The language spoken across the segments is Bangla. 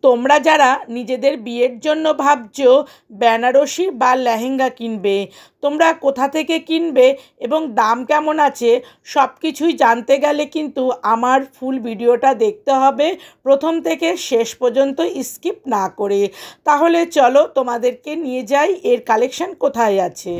তোমরা যারা নিজেদের বিয়ের জন্য ভাবছো বেনারসি বা লেহেঙ্গা কিনবে, তোমরা কোথা থেকে কিনবে এবং দাম কেমন আছে সব কিছুই জানতে গেলে কিন্তু আমার ফুল ভিডিওটা দেখতে হবে প্রথম থেকে শেষ পর্যন্ত স্কিপ না করে। তাহলে চলো তোমাদেরকে নিয়ে যাই এর কালেকশন কোথায় আছে।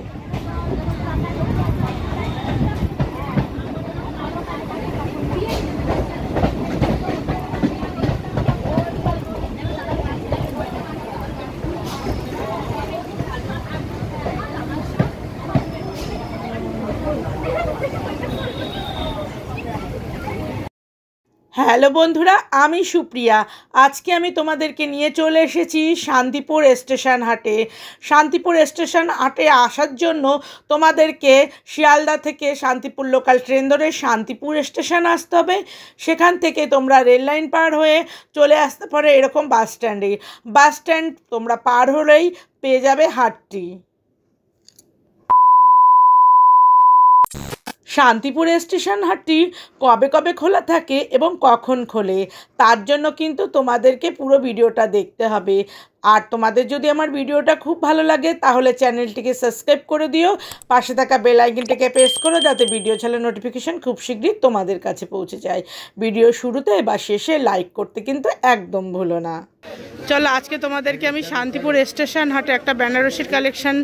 হ্যালো বন্ধুরা, আমি সুপ্রিয়া। আজকে আমি তোমাদেরকে নিয়ে চলে এসেছি শান্তিপুর স্টেশন হাটে। শান্তিপুর স্টেশন হাটে আসার জন্য তোমাদেরকে শিয়ালদা থেকে শান্তিপুর লোকাল ট্রেন ধরে শান্তিপুর স্টেশন আসতে হবে। সেখান থেকে তোমরা রেল লাইন পার হয়ে চলে আসতে পারো এরকম বাস স্ট্যান্ডে। বাস স্ট্যান্ড তোমরা পার হলেই পেয়ে যাবে হাটটি। শান্তিপুর স্টেশন হাটটি কবে কবে খোলা থাকে এবং কখন খোলে তার জন্য কিন্তু তোমাদেরকে পুরো ভিডিওটা দেখতে হবে। আর তোমাদের যদি আমার ভিডিওটা খুব ভালো লাগে তাহলে চ্যানেলটিকে সাবস্ক্রাইব করে দিও, পাশে থাকা বেল আইকনটাকে প্রেস করো যাতে ভিডিও ছাড়ার নোটিফিকেশান খুব শীঘ্রই তোমাদের কাছে পৌঁছে যায়। ভিডিও শুরুতে বা শেষে লাইক করতে কিন্তু একদম ভুলো না। চলো আজকে তোমাদেরকে আমি শান্তিপুর স্টেশন হাটে একটা বেনারসির কালেকশান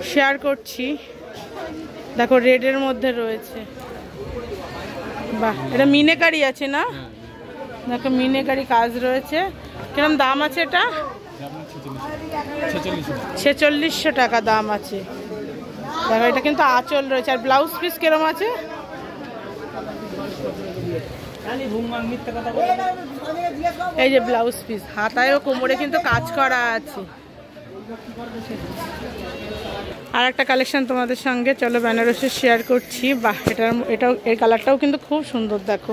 শেয়ার করছি। দেখো রেডের মধ্যে রয়েছে, বাহ এটা মিনেকারি আছে না? দেখো মিনেকারি কাজ রয়েছে। কিরম দাম আছে এটা? 4600 টাকা দাম আছে। দেখো এটা কিন্তু আঁচল রয়েছে। আর ব্লাউজ পিস কিরম আছে? এই যে ব্লাউজ পিস, হাতায় ও কোমরে কিন্তু কাজ করা আছে। আর একটা কালেকশন তোমাদের সঙ্গে চলো বেনারসি শেয়ার করছি। বাহ এটাও এর কালারটাও কিন্তু খুব সুন্দর। দেখো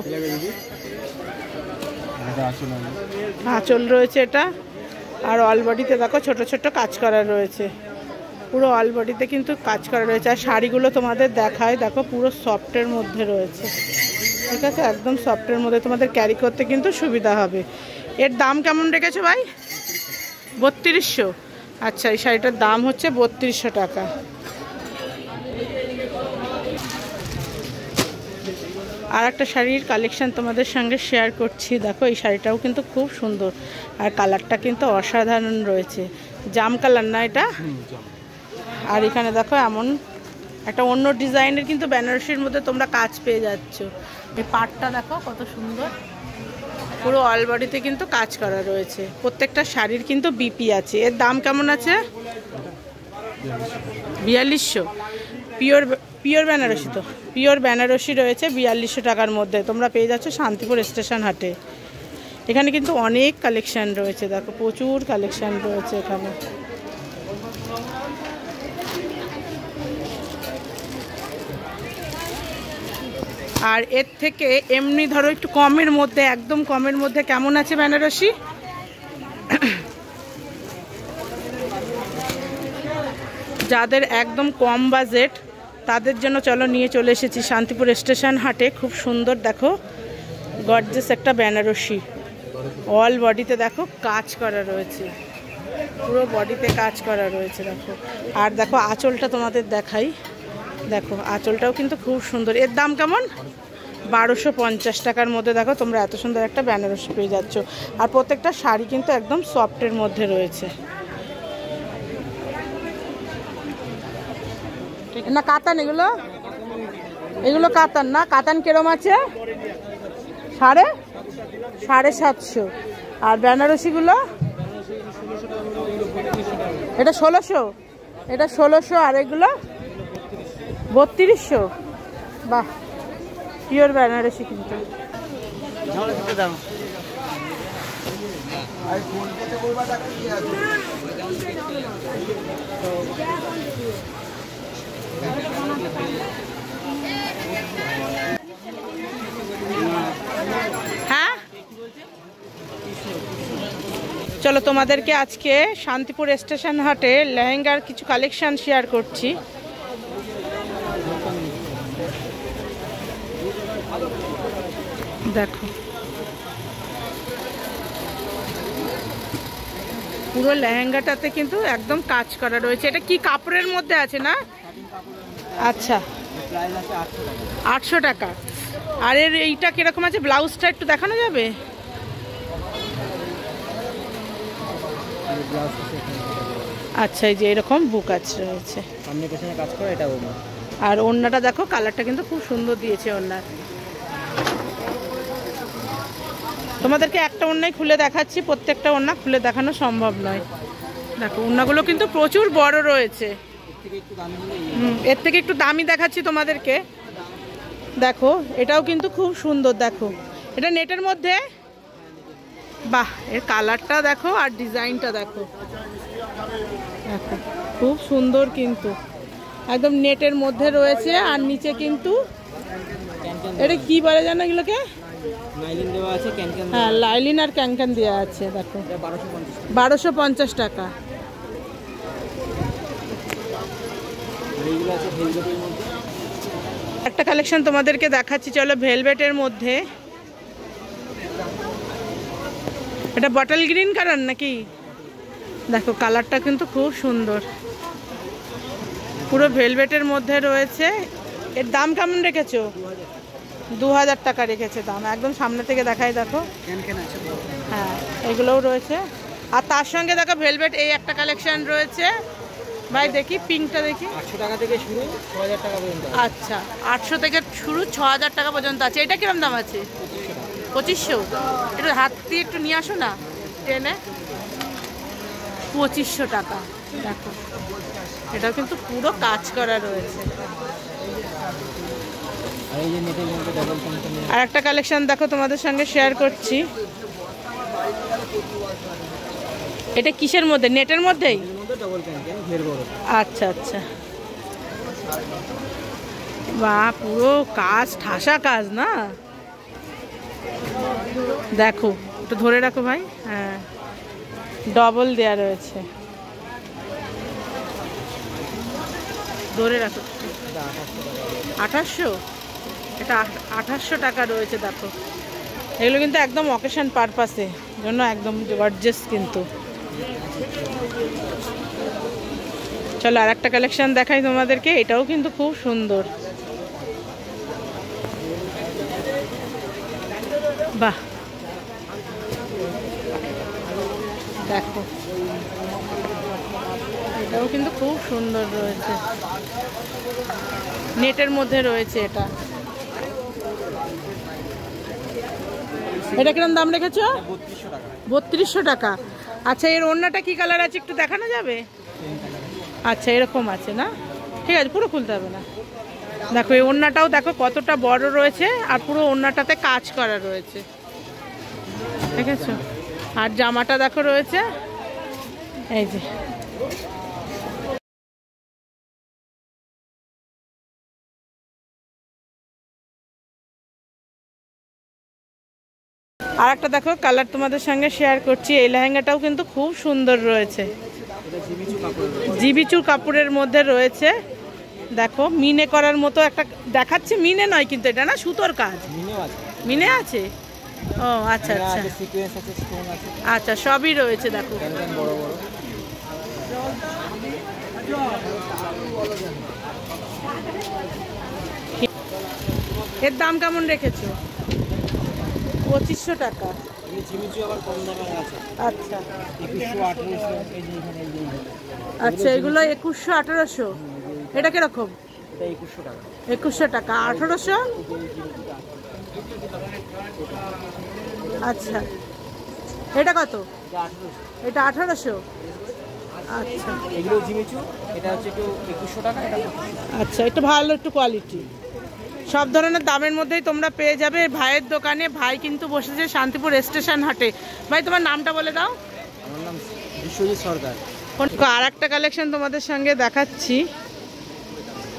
আঁচল রয়েছে এটা, আর অল বডিতে দেখো ছোট ছোট কাজ করা রয়েছে। পুরো অল বডিতে কিন্তু কাজ করা রয়েছে। আর শাড়িগুলো তোমাদের দেখায়, দেখো পুরো সফটের মধ্যে রয়েছে, ঠিক আছে? একদম সফটের মধ্যে, তোমাদের ক্যারি করতে কিন্তু সুবিধা হবে। এর দাম কেমন রেখেছো ভাই? 3200। আচ্ছা, এই শাড়িটার দাম হচ্ছে 3200 টাকা। আর একটা শাড়ির কালেকশন তোমাদের সঙ্গে শেয়ার করছি। দেখো এই শাড়িটাও কিন্তু খুব সুন্দর, আর কালারটা কিন্তু অসাধারণ রয়েছে। জাম কালার না এটা? আর এখানে দেখো এমন একটা অন্য ডিজাইনের কিন্তু বেনারসির মধ্যে তোমরা কাজ পেয়ে যাচ্ছ। এই পাটটা দেখো কত সুন্দর, পুরো অল বডিতে কিন্তু কাজ করা রয়েছে। প্রত্যেকটা শাড়ির কিন্তু বিপি আছে। এর দাম কেমন আছে? 4200। পিওর বেনারসি, তো পিওর বেনারসি রয়েছে 4200 টাকার মধ্যে তোমরা পেয়ে যাচ্ছ শান্তিপুর স্টেশন হাটে। এখানে কিন্তু অনেক কালেকশান রয়েছে, দেখো প্রচুর কালেকশান রয়েছে এখানে। আর এর থেকে এমনি ধরো একটু কমের মধ্যে, একদম কমের মধ্যে কেমন আছে বেনারসি? যাদের একদম কম বাজেট তাদের জন্য চলো নিয়ে চলে এসেছি শান্তিপুর স্টেশন হাটে। খুব সুন্দর দেখো গর্জিয়াস একটা বেনারসি, অল বডিতে দেখো কাজ করা রয়েছে, পুরো বডিতে কাজ করা রয়েছে দেখো। আর দেখো আঁচলটা তোমাদের দেখাই, দেখো আঁচলটাও কিন্তু খুব সুন্দর। এর দাম কেমন? 1250 টাকার মধ্যে দেখো তোমরা এত সুন্দর একটা বেনারসি পেয়ে যাচ্ছ। আর প্রত্যেকটা শাড়ি কিন্তু একদম সফটের মধ্যে রয়েছে। না কাতান, এগুলো কাতান না? কাতান কিরম আছে? 750। আর বেনারসিগুলো? এটা 1600, এটা 1600। আর এগুলো 3200। বাহ পিওর বেনারসি কিন্তু। হ্যাঁ চলো তোমাদেরকে আজকে শান্তিপুর স্টেশন হাটে লেহেঙ্গার কিছু কালেকশন শেয়ার করছি। দেখো পুরো লেহেঙ্গাটাতে কিন্তু একদম কাজ করা রয়েছে। এটা কি কাপড়ের মধ্যে আছে না? আচ্ছা, 800 টাকা। আর এর এইটা কিরকম আছে? ব্লাউজটা একটু দেখানো যাবে? আচ্ছা, এই যে এরকম বুক আছে রয়েছে, আর ওড়নাটা দেখো, কালারটা কিন্তু খুব সুন্দর দিয়েছে ওড়নার। তোমাদেরকে একটা ওড়নাই খুলে দেখাচ্ছি, প্রত্যেকটা ওড়না খুলে দেখানো সম্ভব নয়। দেখো ওড়নাগুলো কিন্তু প্রচুর বড় রয়েছে। এর থেকে একটু দামি দেখাচ্ছি তোমাদেরকে। দেখো এটাও কিন্তু খুব সুন্দর। দেখো এটা নেটের মধ্যে, বাহ, এর কালারটা দেখো আর ডিজাইনটা দেখো, দেখো খুব সুন্দর কিন্তু, একদম নেটের মধ্যে রয়েছে। আর নিচে কিন্তু এটা কি বলে জানো এগুলোকে? হ্যাঁ, লাইলিন আর ক্যানক্যান দেওয়া আছে। দেখো 1250 টাকা। একটা কালেকশন তোমাদেরকে দেখাচ্ছি, চলো, ভেলভেটের মধ্যে। এটা বটল গ্রিন কালার নাকি? দেখো কালারটা কিন্তু খুব সুন্দর, পুরো ভেলভেটের মধ্যে রয়েছে। এর দাম কেমন রেখেছো? 2000 টাকা রেখেছে দাম। একদম সামনে থেকে দেখাই, দেখো। হ্যাঁ, এগুলোও রয়েছে। আর তার সঙ্গে দেখো ভেলভেট এই একটা কালেকশন রয়েছে ভাই, দেখি পিঙ্কটা দেখি। 800 টাকা থেকে শুরু, 6000 টাকা পর্যন্ত। আচ্ছা, 800 থেকে শুরু, 6000 টাকা পর্যন্ত আছে। এটা কিরকম দাম আছে? 2500। একটু হাত দিয়ে একটু নিয়ে আসো না টেনে। 2500 টাকা। দেখো এটাও কিন্তু পুরো কাজ করা রয়েছে। আর একটা কালেকশন দেখো তোমাদের সঙ্গে শেয়ার করছি। এটা কিসের মধ্যে? নেটের মধ্যেই? আচ্ছা আচ্ছা, বাহ, পুরো কাজ, ঠাসা কাজ না? দেখো একটু ধরে রাখো ভাই। হ্যাঁ, ডবল দেয়া রয়েছে, ধরে রাখো। 2800? এটা 2800 টাকা রয়েছে। দেখো এগুলো কিন্তু একদম অকেশন পারপাসে জন্য একদম গর্জিয়াস কিন্তু। চলো আর একটা কালেকশন দেখাই তোমাদেরকে। এটাও কিন্তু খুব সুন্দর, বাহ, দেখো এটাও কিন্তু খুব সুন্দর রয়েছে, নেটের মধ্যে রয়েছে। এটা এটা কিরকম দাম রেখেছো? 3200 টাকা। আচ্ছা, এর ওড়নাটা কি কালার আছে একটু দেখানো যাবে? আচ্ছা, এরকম আছে না? ঠিক আছে, পুরো খুলতে হবে না। দেখো এই ওড়নাটাও দেখো কতটা বড় রয়েছে, আর পুরো ওড়নাটাতে কাজ করা রয়েছে, ঠিক আছে। আর জামাটা দেখো রয়েছে এই যে। আর একটা দেখো কালার তোমাদের সঙ্গে শেয়ার করছি। এই লেহেঙ্গাটাও কিন্তু খুব সুন্দর রয়েছে, জিবিচুর কাপড়ের মধ্যে রয়েছে। দেখো মিনে করার মতো একটা দেখাচ্ছে, মিনে নয় কিন্তু এটা না, সুতোর কাজ। মিনে আছে? ও আচ্ছা আচ্ছা আচ্ছা, সবই রয়েছে। দেখো এর দাম কেমন রেখেছো? 2500 টাকা। আচ্ছা আচ্ছা, এগুলো 2100 1800। এটা কিরকম? 2100 টাকা। 1800? আচ্ছা, এটা কত? এটা 1800। আচ্ছা, এগুলো জিমিচু, এটা হচ্ছে একটু 2100 টাকা। আচ্ছা, এটা ভালো, একটু কোয়ালিটি। সব ধরনের দামের মধ্যেই তোমরা পেয়ে যাবে ভাইয়ের দোকানে। ভাই কিন্তু বসেছে শান্তিপুর স্টেশন হাটে। ভাই তোমার নামটা বলে দাও। আমার নাম বিশ্বজিৎ সরকার। আর একটা কালেকশন তোমাদের সঙ্গে দেখাচ্ছি।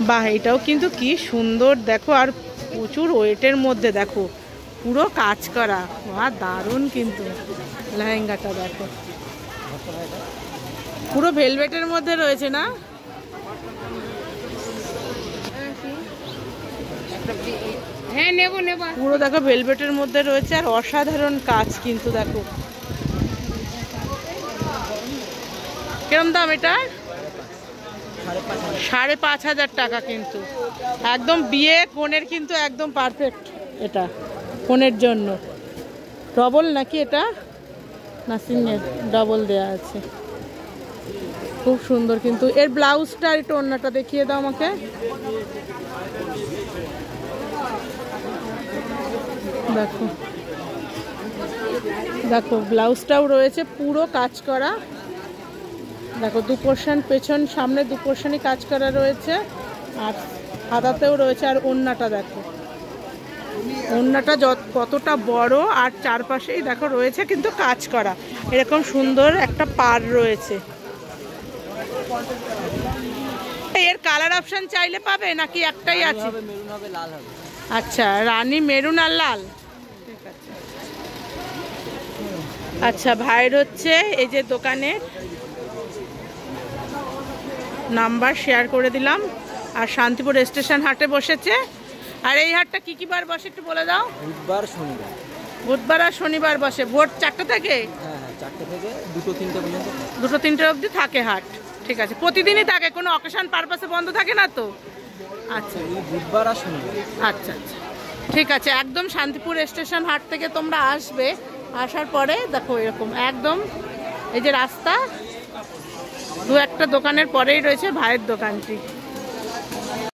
বাহ, এটাও কিন্তু কি সুন্দর, দেখো, আর প্রচুর ওয়েটের মধ্যে, দেখো পুরো কাজ করা। বাহ, দারুণ কিন্তু লেহেঙ্গাটা। দেখো পুরো ভেলভেটের মধ্যে রয়েছে না? হ্যাঁ, নেব নেব। পুরো দেখো ভেলভেটের মধ্যে রয়েছে, আর অসাধারণ কাজ কিন্তু। দেখো কিরম দাম এটা? 5,500। 5,500 টাকা। কিন্তু একদম বিয়ে কোণের কিন্তু একদম পারফেক্ট। এটা কোণের জন্য ডবল নাকি এটা না সিঙ্গেল? ডবল দেয়া আছে, খুব সুন্দর। কিন্তু এর ব্লাউজটা একটু অন্যটা দেখিয়ে দাও আমাকে। দেখো দেখো ব্লাউজটাও রয়েছে পুরো কাজ করা। দেখো 2 পোর্শন, পেছন সামনে 2 পোর্শনই কাজ করা রয়েছে, আর হাতাতেও রয়েছে। আর ওড়নাটা দেখো, ওড়নাটা কতটা বড়, আর চারপাশেই দেখো রয়েছে কিন্তু কাজ করা। এরকম সুন্দর একটা পাড় রয়েছে। এর কালার অপশন চাইলে পাবে নাকি একটাই আছে? মেরুন হবে, লাল হবে। আচ্ছা, রানী মেরুন আর লাল। ঠিক আছে। আচ্ছা, ভাইয়ের হচ্ছে এই যে দোকানের নাম্বার শেয়ার করে দিলাম। আর শান্তিপুর স্টেশন হাটে বসেছে। আর এই হাটটা কি কি বার বসে একটু বলে দাও। বুধবার শনিবার। বুধবার আর শনিবার বসে। ভোর 4টা থেকে? হ্যাঁ হ্যাঁ, 4টে থেকে 2-3টে পর্যন্ত। 2-3টে অবধি থাকে হাট। ঠিক আছে, প্রতিদিনই থাকে, কোনো অকেশন পারপাসে বন্ধ থাকে না তো? আচ্ছা, বুধবার আর শনিবার। আচ্ছা আচ্ছা, ঠিক আছে। একদম শান্তিপুর স্টেশন হাট থেকে তোমরা আসবে। আসার পরে দেখো এরকম একদম এই যে রাস্তা, 2-1টা দোকানের পরেই রয়েছে ভাইয়ের দোকানটি।